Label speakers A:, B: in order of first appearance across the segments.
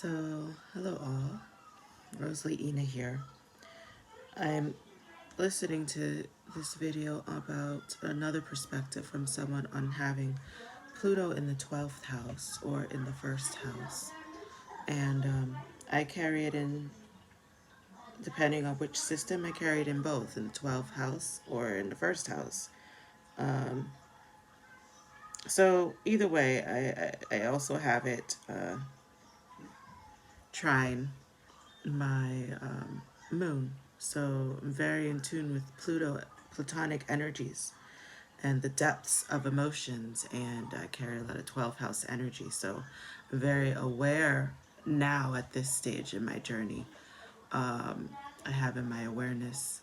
A: So, hello all. Rosalie here. I'm listening to this video about another perspective from someone on having Pluto in the 12th house or in the first house. And I carry it in, depending on which system, I carry it in both, in the 12th house or in the first house. Um, so, either way, I also have it trine my moon. So I'm very in tune with Plutonic energies and the depths of emotions, and I carry a lot of 12th house energy. So I'm very aware now at this stage in my journey. I have in my awareness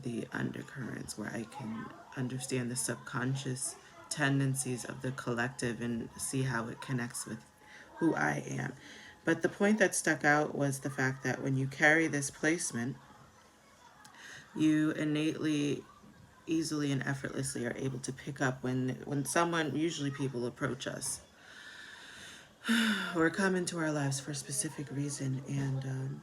A: the undercurrents where I can understand the subconscious tendencies of the collective and see how it connects with who I am. But the point that stuck out was the fact that when you carry this placement, you innately, easily, and effortlessly are able to pick up when someone, usually people, approach us or come into our lives for a specific reason, and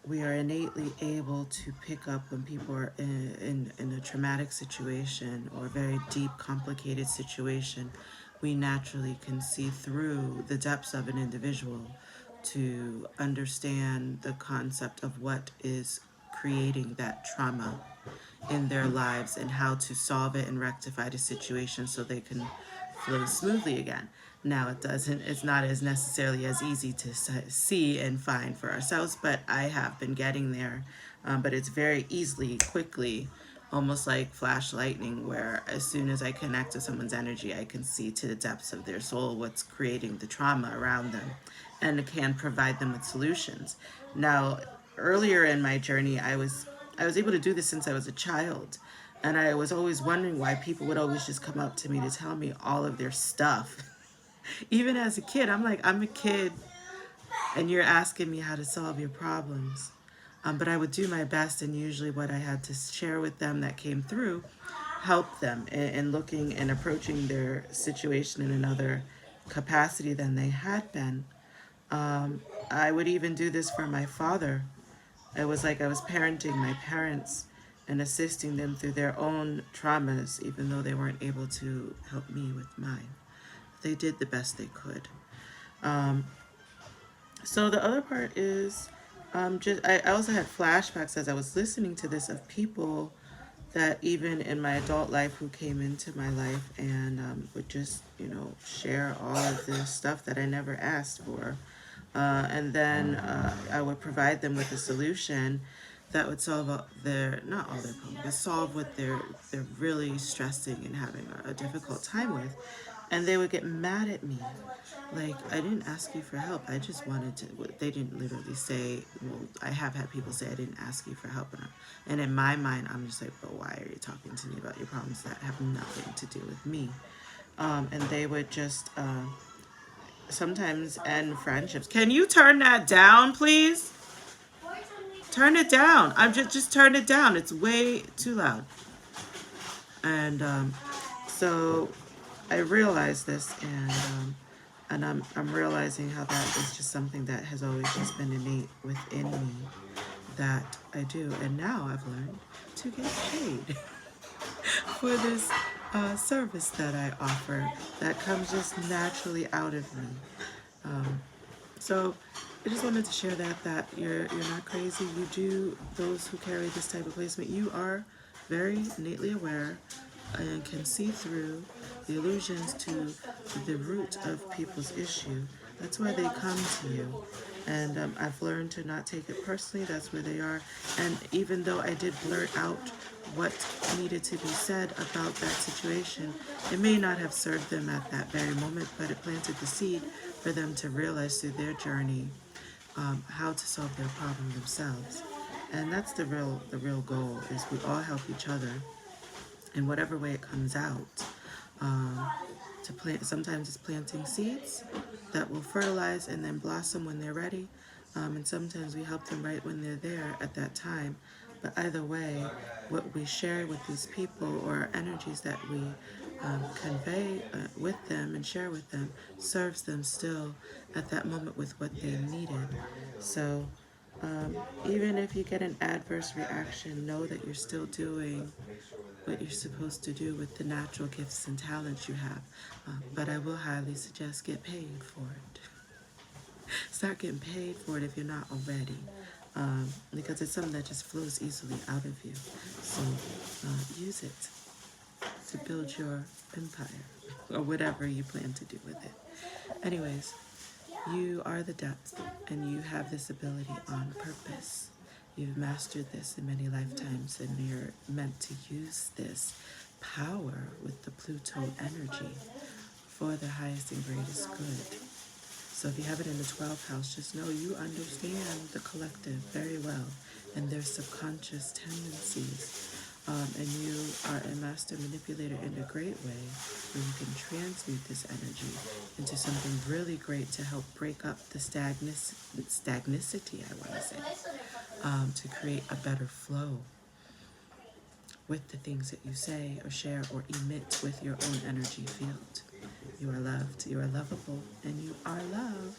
A: we are innately able to pick up when people are in a traumatic situation or a very deep, complicated situation. We naturally can see through the depths of an individual to understand the concept of what is creating that trauma in their lives and how to solve it and rectify the situation so they can flow smoothly again. Now it's not as necessarily as easy to see and find for ourselves, but I have been getting there. But it's very easily, quickly, almost like flash lightning, where as soon as I connect to someone's energy, I can see to the depths of their soul what's creating the trauma around them and can provide them with solutions. Now, earlier in my journey, I was able to do this since I was a child. And I was always wondering why people would always just come up to me to tell me all of their stuff. Even as a kid, I'm like, I'm a kid and you're asking me how to solve your problems. But I would do my best, and usually what I had to share with them that came through helped them in looking and approaching their situation in another capacity than they had been. I would even do this for my father. It was like I was parenting my parents and assisting them through their own traumas, even though they weren't able to help me with mine. They did the best they could. Um, so the other part is just I also had flashbacks as I was listening to this of people that even in my adult life who came into my life and would just share all of this stuff that I never asked for, and then I would provide them with a solution that would solve their, not all their problems, but solve what they're really stressing and having a difficult time with. And they would get mad at me. Like, I didn't ask you for help. I just wanted to. They didn't literally say, well, I have had people say, I didn't ask you for help. And in my mind, I'm just like, but why are you talking to me about your problems that have nothing to do with me? And they would just sometimes end friendships. Can you turn that down, please? Turn it down. I'm just turn it down. It's way too loud. And so I realized this, and I'm realizing how that is just something that has always just been innate within me that I do. And now I've learned to get paid for this service that I offer that comes just naturally out of me. So I just wanted to share that you're not crazy. You do, those who carry this type of placement, you are very innately aware and can see through the illusions to the root of people's issue. That's why they come to you. And I've learned to not take it personally. That's where they are. And even though I did blurt out what needed to be said about that situation, it may not have served them at that very moment, but it planted the seed for them to realize through their journey how to solve their problem themselves. And that's the real goal, is we all help each other in whatever way it comes out. Um, to plant, sometimes it's planting seeds that will fertilize and then blossom when they're ready. And sometimes we help them right when they're there at that time. But either way, what we share with these people, or energies that we convey with them and share with them serves them still at that moment with what they needed. So even if you get an adverse reaction, know that you're still doing what you're supposed to do with the natural gifts and talents you have. But I will highly suggest get paid for it. Start getting paid for it if you're not already. Because it's something that just flows easily out of you. So use it to build your empire or whatever you plan to do with it. Anyways, you are the depth and you have this ability on purpose. You've mastered this in many lifetimes and you're meant to use this power with the Pluto energy for the highest and greatest good. So if you have it in the 12th house, just know you understand the collective very well and their subconscious tendencies. And you are a master manipulator in a great way where you can transmute this energy into something really great to help break up the stagnicity, I want to say, to create a better flow with the things that you say or share or emit with your own energy field. You are loved, you are lovable, and you are love.